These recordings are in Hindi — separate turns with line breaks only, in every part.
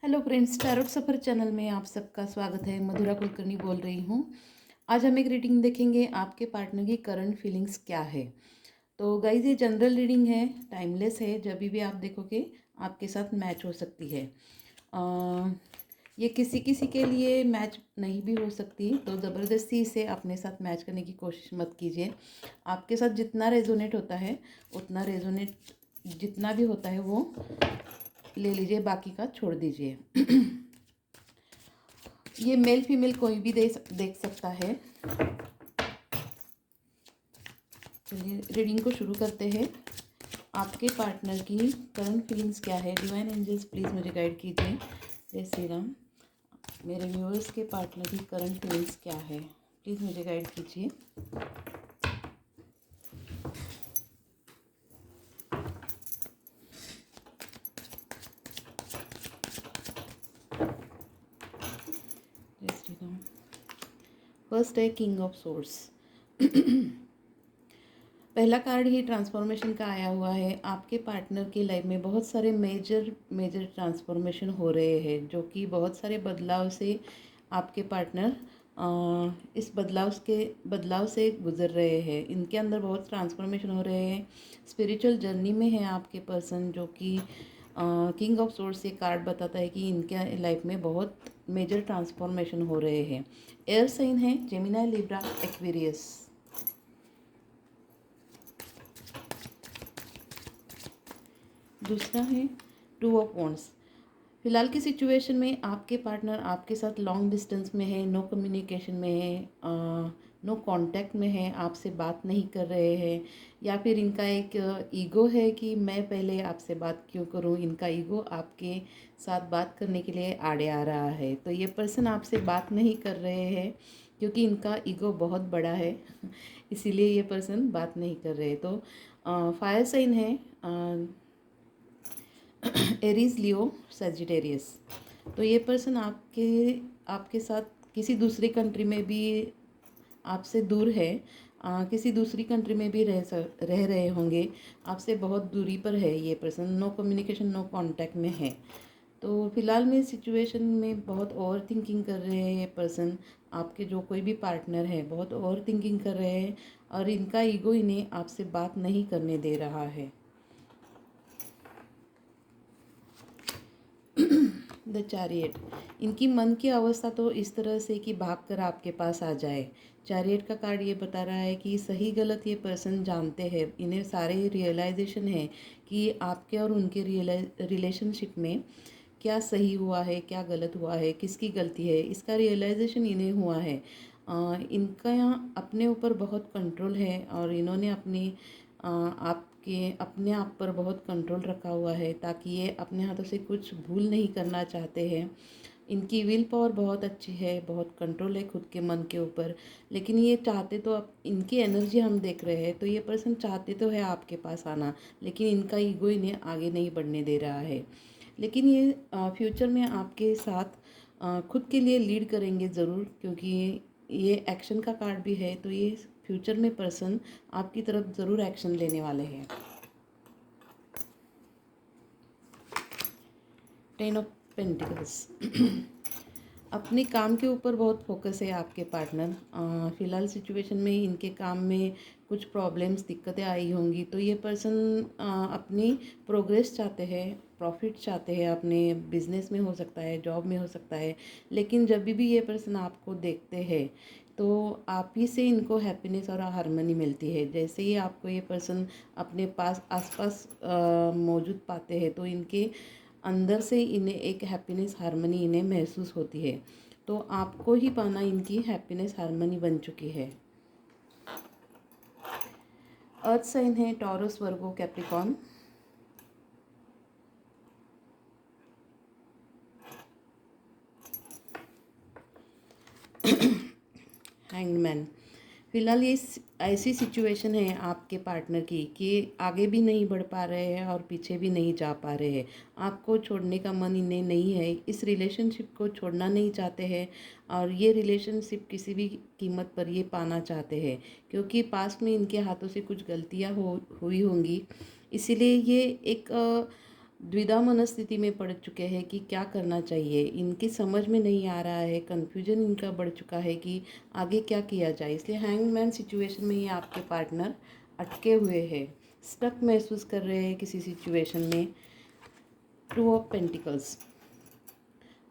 हेलो फ्रेंड्स, टैरोट सफ़र चैनल में आप सबका स्वागत है। मधुरा कुलकर्णी बोल रही हूँ। आज हम एक रीडिंग देखेंगे, आपके पार्टनर की करंट फीलिंग्स क्या है। तो गाइज, ये जनरल रीडिंग है, टाइमलेस है। जब भी आप देखोगे आपके साथ मैच हो सकती है। ये किसी किसी के लिए मैच नहीं भी हो सकती, तो ज़बरदस्ती इसे अपने साथ मैच करने की कोशिश मत कीजिए। आपके साथ जितना रेजोनेट होता है उतना रेजोनेट जितना भी होता है वो ले लीजिए, बाकी का छोड़ दीजिए। ये मेल फीमेल कोई भी देख सकता है। चलिए रीडिंग को शुरू करते हैं। आपके पार्टनर की करंट फीलिंग्स क्या है? डिवाइन एंजल्स प्लीज़ मुझे गाइड कीजिए। जय श्री राम। मेरे व्यूअर्स के पार्टनर की करंट फीलिंग्स क्या है, प्लीज़ मुझे गाइड कीजिए। जय श्री राम। फर्स्ट है किंग ऑफ सोर्स। पहला कार्ड ही ट्रांसफॉर्मेशन का आया हुआ है। आपके पार्टनर की लाइफ में बहुत सारे मेजर मेजर ट्रांसफॉर्मेशन हो रहे हैं, जो कि बहुत सारे बदलाव से आपके पार्टनर इस बदलाव से गुजर रहे हैं। इनके अंदर बहुत ट्रांसफॉर्मेशन हो रहे हैं। स्पिरिचुअल जर्नी में है आपके पर्सन, जो कि किंग ऑफ सोर्स ये कार्ड बताता है कि इनके लाइफ में बहुत मेजर ट्रांसफॉर्मेशन हो रहे हैं। एयर साइन है जेमिनी, लिब्रा, एक्वेरियस। दूसरा है टू ऑफ वॉन्ड्स। फिलहाल की सिचुएशन में आपके पार्टनर आपके साथ लॉन्ग डिस्टेंस में है, नो कम्युनिकेशन में है, नो कांटेक्ट में है, आपसे बात नहीं कर रहे हैं, या फिर इनका एक ईगो है कि मैं पहले आपसे बात क्यों करूं। इनका ईगो आपके साथ बात करने के लिए आड़े आ रहा है। तो ये पर्सन आपसे बात नहीं कर रहे हैं क्योंकि इनका ईगो बहुत बड़ा है। इसीलिए ये पर्सन बात नहीं कर रहे। तो फायर साइन है एरीज, लियो, सेजिटेरियस। तो ये पर्सन आपके आपके साथ किसी दूसरी कंट्री में भी आपसे दूर है, किसी दूसरी कंट्री में भी रह रहे होंगे। आपसे बहुत दूरी पर है ये person, no communication no contact में है। तो फिलहाल में सिचुएशन में बहुत ओवर थिंकिंग कर रहे हैं ये पर्सन। आपके जो कोई भी पार्टनर है बहुत ओवर थिंकिंग कर रहे हैं, और इनका ईगो इन्हें आपसे बात नहीं करने दे रहा है। The chariot. इनकी मन की अवस्था तो इस तरह से कि भागकर आपके पास आ जाए। चैरियट का कार्ड ये बता रहा है कि सही गलत ये पर्सन जानते हैं। इन्हें सारे रियलाइजेशन है कि आपके और उनके रिलेशनशिप में क्या सही हुआ है, क्या गलत हुआ है, किसकी गलती है, इसका रियलाइजेशन इन्हें हुआ है। इनका यहाँ अपने ऊपर बहुत कंट्रोल है, और इन्होंने आपके अपने आप पर बहुत कंट्रोल रखा हुआ है, ताकि ये अपने हाथों से कुछ भूल नहीं करना चाहते हैं। इनकी विल पावर बहुत अच्छी है, बहुत कंट्रोल है खुद के मन के ऊपर। लेकिन ये चाहते तो, अब इनकी एनर्जी हम देख रहे हैं तो ये पर्सन चाहते तो है आपके पास आना, लेकिन इनका ईगो इन्हें आगे नहीं बढ़ने दे रहा है। लेकिन ये फ्यूचर में आपके साथ खुद के लिए लीड करेंगे ज़रूर, क्योंकि ये एक्शन का कार्ड भी है। तो ये फ्यूचर में पर्सन आपकी तरफ ज़रूर एक्शन लेने वाले हैं। Ten of pentacles. अपने काम के ऊपर बहुत फोकस है आपके पार्टनर। फ़िलहाल सिचुएशन में इनके काम में कुछ प्रॉब्लम्स, दिक्कतें आई होंगी। तो ये पर्सन अपनी प्रोग्रेस चाहते हैं, प्रॉफिट चाहते हैं, अपने बिजनेस में हो सकता है, जॉब में हो सकता है। लेकिन जब भी ये पर्सन आपको देखते हैं तो आप ही से इनको हैप्पीनेस और हार्मनी मिलती है। जैसे ही आपको ये पर्सन अपने पास आसपास मौजूद पाते हैं तो इनके अंदर से इन्हें एक हैप्पीनेस हार्मनी इन्हें महसूस होती है। तो आपको ही पाना इनकी हैप्पीनेस हार्मनी बन चुकी है। अर्थ साइन है टॉरस, वर्गो, कैप्रिकॉर्न। हैंगमैन। फिलहाल ये ऐसी सिचुएशन है आपके पार्टनर की कि आगे भी नहीं बढ़ पा रहे हैं और पीछे भी नहीं जा पा रहे हैं। आपको छोड़ने का मन इन्हें नहीं है, इस रिलेशनशिप को छोड़ना नहीं चाहते हैं, और ये रिलेशनशिप किसी भी कीमत पर ये पाना चाहते हैं, क्योंकि पास्ट में इनके हाथों से कुछ गलतियां हुई होंगी। इसीलिए ये एक द्विधा मनस्थिति में पड़ चुके हैं कि क्या करना चाहिए, इनकी समझ में नहीं आ रहा है, कन्फ्यूजन इनका बढ़ चुका है कि आगे क्या किया जाए। इसलिए हैंगमैन सिचुएशन में ये आपके पार्टनर अटके हुए हैं, स्टक महसूस कर रहे हैं किसी सिचुएशन में। टू ऑफ पेंटिकल्स,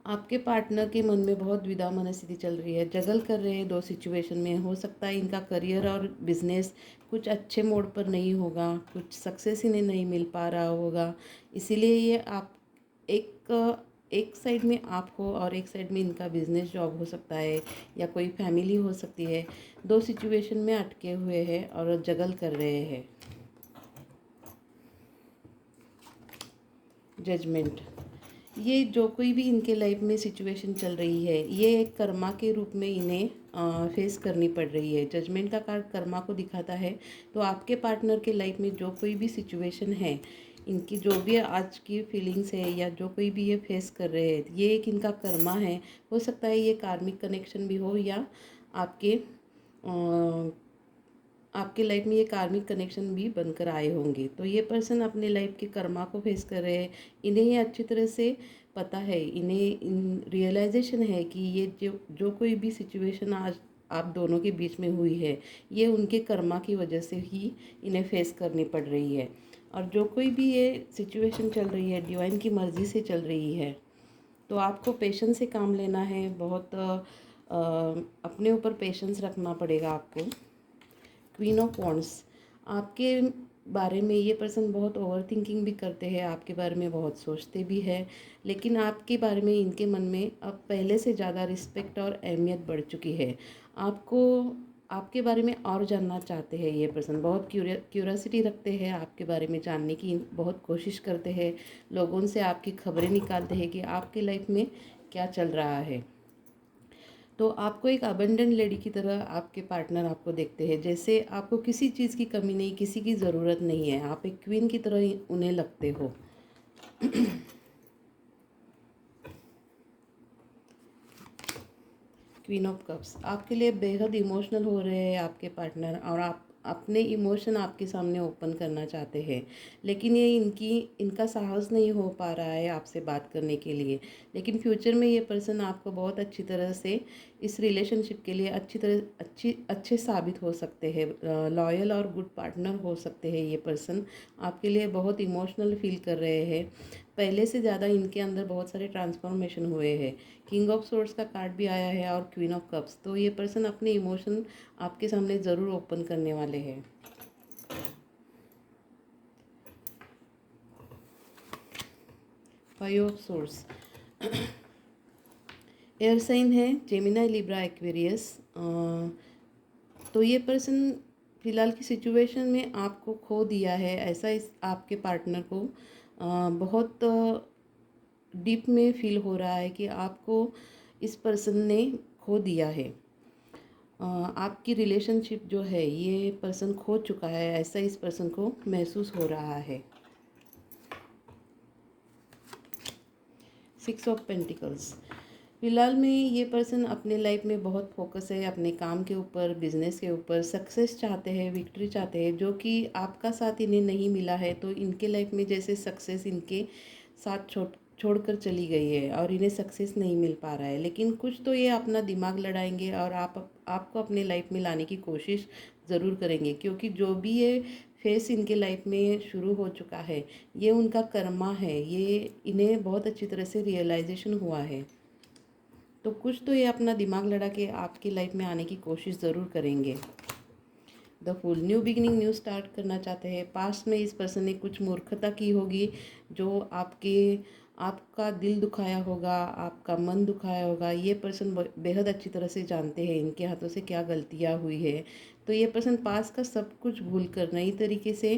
आपके पार्टनर के मन में बहुत द्विधा मनस्थिति चल रही है, जगल कर रहे हैं दो सिचुएशन में। हो सकता है इनका करियर और बिजनेस कुछ अच्छे मोड पर नहीं होगा, कुछ सक्सेस इन्हें नहीं मिल पा रहा होगा, इसीलिए ये आप एक एक साइड में आप हो और एक साइड में इनका बिजनेस जॉब हो सकता है या कोई फैमिली हो सकती है। दो सिचुएशन में अटके हुए हैं और जगल कर रहे हैं। जजमेंट, ये जो कोई भी इनके लाइफ में सिचुएशन चल रही है, ये एक कर्मा के रूप में इन्हें फेस करनी पड़ रही है। जजमेंट का कार्ड कर्मा को दिखाता है। तो आपके पार्टनर के लाइफ में जो कोई भी सिचुएशन है, इनकी जो भी आज की फीलिंग्स है या जो कोई भी ये फेस कर रहे हैं, ये एक इनका कर्मा है। हो सकता है ये कार्मिक कनेक्शन भी हो या आपके लाइफ में ये कार्मिक कनेक्शन भी बनकर आए होंगे। तो ये पर्सन अपने लाइफ के कर्मा को फेस कर रहे हैं। इन्हें ये अच्छी तरह से पता है, इन्हें इन रियलाइजेशन है कि ये जो कोई भी सिचुएशन आज आप दोनों के बीच में हुई है, ये उनके कर्मा की वजह से ही इन्हें फेस करनी पड़ रही है। और जो कोई भी ये सिचुएशन चल रही है, डिवाइन की मर्ज़ी से चल रही है। तो आपको पेशेंस से काम लेना है, बहुत अपने ऊपर पेशेंस रखना पड़ेगा आपको। क्वीन ऑफ वॉन्ड्स, आपके बारे में ये पर्सन बहुत ओवर थिंकिंग भी करते हैं, आपके बारे में बहुत सोचते भी हैं, लेकिन आपके बारे में इनके मन में अब पहले से ज़्यादा रिस्पेक्ट और अहमियत बढ़ चुकी है। आपको आपके बारे में और जानना चाहते हैं। ये पर्सन बहुत क्यूरियोसिटी रखते हैं, आपके बारे में जानने की बहुत कोशिश करते हैं, लोगों से आपकी खबरें निकालते हैं कि आपके लाइफ में क्या चल रहा है। तो आपको एक अबंडेंट लेडी की तरह आपके पार्टनर आपको देखते हैं, जैसे आपको किसी चीज़ की कमी नहीं, किसी की ज़रूरत नहीं है, आप एक क्वीन की तरह ही उन्हें लगते हो। क्वीन ऑफ कप्स, आपके लिए बेहद इमोशनल हो रहे हैं आपके पार्टनर, और आप अपने इमोशन आपके सामने ओपन करना चाहते हैं, लेकिन ये इनका साहस नहीं हो पा रहा है आपसे बात करने के लिए। लेकिन फ्यूचर में ये पर्सन आपको बहुत अच्छी तरह से इस रिलेशनशिप के लिए अच्छे साबित हो सकते हैं, लॉयल और गुड पार्टनर हो सकते हैं। ये पर्सन आपके लिए बहुत इमोशनल फील कर रहे हैं, पहले से ज़्यादा इनके अंदर बहुत सारे ट्रांसफॉर्मेशन हुए हैं। किंग ऑफ सोर्ड्स का कार्ड भी आया है और क्वीन ऑफ कप्स, तो ये पर्सन अपने इमोशन आपके सामने ज़रूर ओपन करने वाले हैं। Five of swords, air sign है जेमिनी, लिब्रा, एक्वेरियस। तो ये पर्सन फ़िलहाल की सिचुएशन में आपको खो दिया है, ऐसा इस आपके पार्टनर को बहुत डीप में फील हो रहा है कि आपको इस पर्सन ने खो दिया है। आपकी रिलेशनशिप जो है ये पर्सन खो चुका है, ऐसा इस पर्सन को महसूस हो रहा है। सिक्स ऑफ पेंटिकल्स, फिलहाल में ये पर्सन अपने लाइफ में बहुत फोकस है अपने काम के ऊपर, बिजनेस के ऊपर, सक्सेस चाहते हैं, विक्ट्री चाहते हैं, जो कि आपका साथ इन्हें नहीं मिला है। तो इनके लाइफ में जैसे सक्सेस इनके साथ छोड़कर चली गई है और इन्हें सक्सेस नहीं मिल पा रहा है, लेकिन कुछ तो ये अपना दिमाग लड़ाएंगे और आपको अपने लाइफ में लाने की कोशिश ज़रूर करेंगे, क्योंकि जो भी ये फेस इनके लाइफ में शुरू हो चुका है, ये उनका कर्मा है, ये इन्हें बहुत अच्छी तरह से रियलाइजेशन हुआ है। तो कुछ तो ये अपना दिमाग लड़ा के आपकी लाइफ में आने की कोशिश ज़रूर करेंगे। The fool, new beginning, new start करना चाहते हैं। पास्ट में इस पर्सन ने कुछ मूर्खता की होगी जो आपका दिल दुखाया होगा, आपका मन दुखाया होगा। ये पर्सन बेहद अच्छी तरह से जानते हैं इनके हाथों से क्या गलतियाँ हुई है। तो ये पर्सन पास्ट का सब कुछ भूल कर नई तरीके से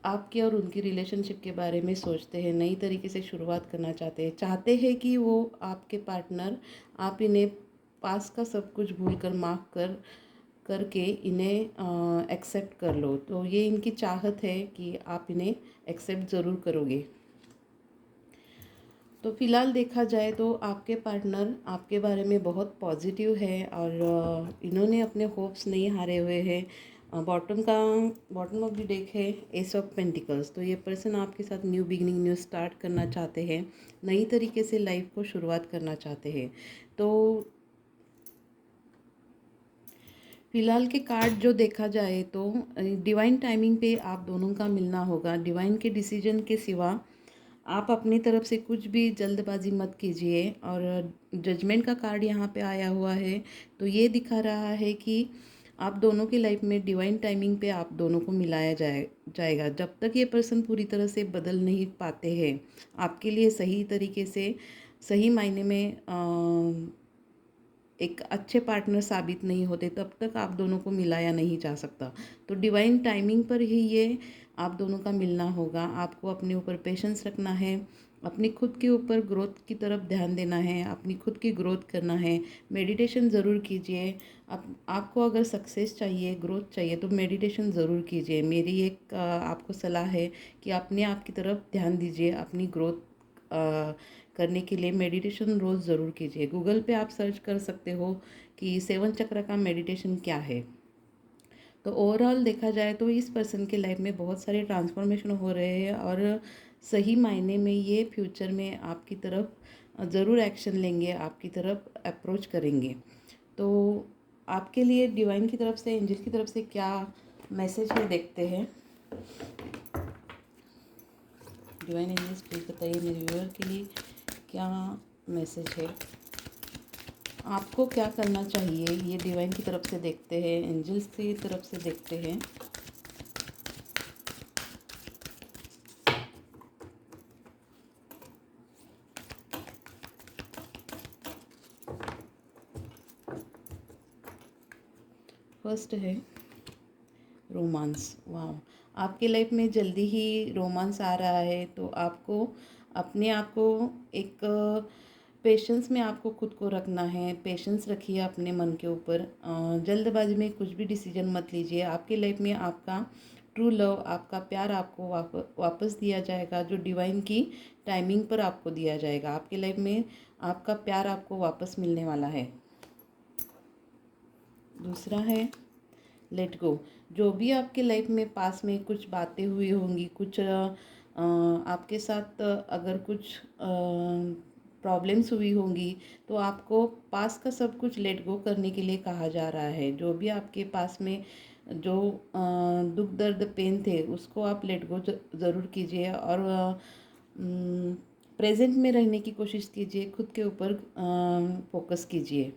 आपके और उनकी रिलेशनशिप के बारे में सोचते हैं, नई तरीके से शुरुआत करना चाहते हैं कि वो आपके पार्टनर, आप इन्हें पास का सब कुछ भूल कर माफ़ करके इन्हें एक्सेप्ट कर लो। तो ये इनकी चाहत है कि आप इन्हें एक्सेप्ट ज़रूर करोगे। तो फिलहाल देखा जाए तो आपके पार्टनर आपके बारे में बहुत पॉजिटिव है और इन्होंने अपने होप्स नहीं हारे हुए हैं। बॉटम ऑफ द डेक है एस ऑफ पेंटिकल्स। तो ये पर्सन आपके साथ न्यू बिगिनिंग, न्यू स्टार्ट करना चाहते हैं, नई तरीके से लाइफ को शुरुआत करना चाहते हैं। तो फिलहाल के कार्ड जो देखा जाए तो डिवाइन टाइमिंग पे आप दोनों का मिलना होगा। डिवाइन के डिसीजन के सिवा आप अपनी तरफ से कुछ भी जल्दबाजी मत कीजिए। और जजमेंट का कार्ड यहाँ पे आया हुआ है, तो ये दिखा रहा है कि आप दोनों की लाइफ में डिवाइन टाइमिंग पे आप दोनों को मिलाया जाएगा। जब तक ये पर्सन पूरी तरह से बदल नहीं पाते हैं, आपके लिए सही तरीके से, सही मायने में एक अच्छे पार्टनर साबित नहीं होते, तब तक आप दोनों को मिलाया नहीं जा सकता। तो डिवाइन टाइमिंग पर ही ये आप दोनों का मिलना होगा। आपको अपने ऊपर पेशेंस रखना है, अपनी खुद के ऊपर ग्रोथ की तरफ ध्यान देना है, अपनी खुद की ग्रोथ करना है। मेडिटेशन ज़रूर कीजिए। आपको अगर सक्सेस चाहिए, ग्रोथ चाहिए, तो मेडिटेशन ज़रूर कीजिए। मेरी एक आपको सलाह है कि अपने आप की तरफ ध्यान दीजिए। अपनी ग्रोथ करने के लिए मेडिटेशन रोज़ ज़रूर कीजिए। गूगल पे आप सर्च कर सकते हो कि 7 चक्र का मेडिटेशन क्या है। तो ओवरऑल देखा जाए तो इस पर्सन के लाइफ में बहुत सारे ट्रांसफॉर्मेशन हो रहे हैं, और सही मायने में ये फ्यूचर में आपकी तरफ ज़रूर एक्शन लेंगे, आपकी तरफ अप्रोच करेंगे। तो आपके लिए डिवाइन की तरफ से, एंजल की तरफ से क्या मैसेज है देखते हैं। डिवाइन एंजल्स प्लीज़ बताइए मेरे व्यूअर के लिए क्या मैसेज है, आपको क्या करना चाहिए। ये डिवाइन की तरफ से देखते हैं, एंजल्स की तरफ से देखते हैं। फर्स्ट है रोमांस। वाह, आपके लाइफ में जल्दी ही रोमांस आ रहा है। तो आपको अपने आप को एक पेशेंस में आपको खुद को रखना है। पेशेंस रखिए अपने मन के ऊपर। जल्दबाजी में कुछ भी डिसीजन मत लीजिए। आपके लाइफ में आपका ट्रू लव, आपका प्यार आपको वापस दिया जाएगा, जो डिवाइन की टाइमिंग पर आपको दिया जाएगा। आपके लाइफ में आपका प्यार आपको वापस मिलने वाला है। दूसरा है लेट गो। जो भी आपके लाइफ में पास में कुछ बातें हुई होंगी, कुछ आपके साथ अगर कुछ प्रॉब्लम्स हुई होंगी, तो आपको पास का सब कुछ लेट गो करने के लिए कहा जा रहा है। जो भी आपके पास में जो दुख दर्द पेन थे, उसको आप लेट गो ज़रूर कीजिए, और प्रेजेंट में रहने की कोशिश कीजिए। खुद के ऊपर फोकस कीजिए।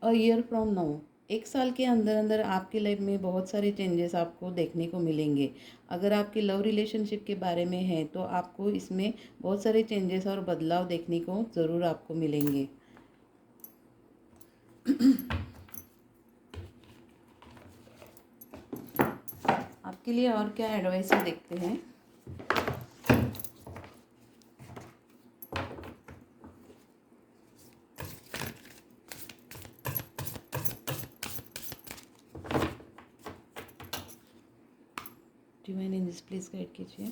अ ईयर फ्रॉम नाउ, 1 साल के अंदर अंदर आपकी लाइफ में बहुत सारे चेंजेस आपको देखने को मिलेंगे। अगर आपके लव रिलेशनशिप के बारे में है, तो आपको इसमें बहुत सारे चेंजेस और बदलाव देखने को ज़रूर आपको मिलेंगे। आपके लिए और क्या एडवाइस है देखते हैं। डिवाइन एंजल्स प्लीज़ गाइड कीजिए।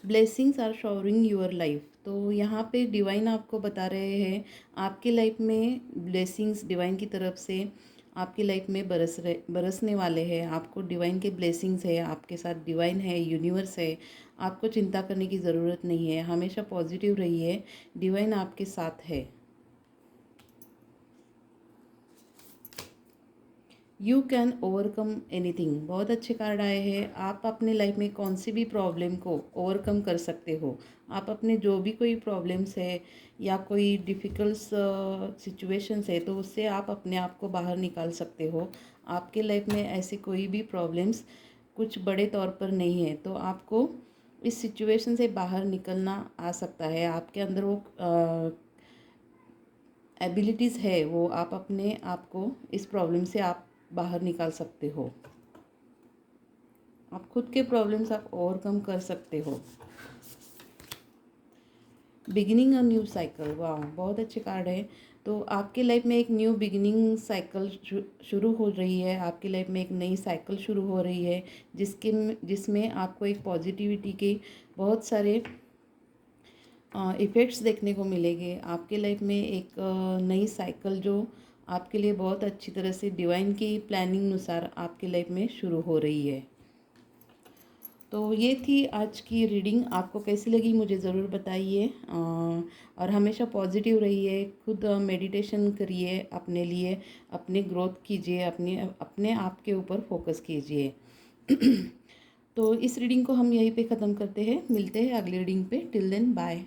Blessings are showering your life. तो यहाँ पे डिवाइन आपको बता रहे हैं आपकी लाइफ में ब्लेसिंग्स डिवाइन की तरफ से आपकी लाइफ में बरसने वाले हैं। आपको डिवाइन के ब्लेसिंग्स है, आपके साथ डिवाइन है, यूनिवर्स है। आपको चिंता करने की ज़रूरत नहीं है। हमेशा पॉजिटिव रहिए, डिवाइन आपके साथ है। यू कैन ओवरकम एनीथिंग, बहुत अच्छे कार्ड आए हैं। आप अपने लाइफ में कौन सी भी प्रॉब्लम को ओवरकम कर सकते हो। आप अपने जो भी कोई प्रॉब्लम्स है या कोई डिफ़िकल्ट सिचुएशंस है, तो उससे आप अपने आप को बाहर निकाल सकते हो। आपके लाइफ में ऐसी कोई भी प्रॉब्लम्स कुछ बड़े तौर पर नहीं है, तो आपको इस सिचुएशन से बाहर निकलना आ सकता है। आपके अंदर वो एबिलिटीज़ है, वो आप अपने आप को इस प्रॉब्लम से आप बाहर निकाल सकते हो। आप खुद के प्रॉब्लम्स आप ओवरकम कर सकते हो। बिगिनिंग अ न्यू साइकिल, वाह बहुत अच्छे कार्ड है। तो आपके लाइफ में एक न्यू बिगिनिंग साइकिल शुरू हो रही है। आपकी लाइफ में एक नई साइकिल शुरू हो रही है, जिसमें आपको एक पॉजिटिविटी के बहुत सारे इफ़ेक्ट्स देखने को मिलेंगे। आपके लाइफ में एक नई साइकिल जो आपके लिए बहुत अच्छी तरह से डिवाइन की प्लानिंग अनुसार आपके लाइफ में शुरू हो रही है। तो ये थी आज की रीडिंग। आपको कैसी लगी मुझे ज़रूर बताइए, और हमेशा पॉजिटिव रहिए, खुद मेडिटेशन करिए अपने लिए, अपने ग्रोथ कीजिए, अपने अपने आप के ऊपर फोकस कीजिए। तो इस रीडिंग को हम यहीं पे ख़त्म करते हैं, मिलते हैं अगली रीडिंग पे। Till then bye.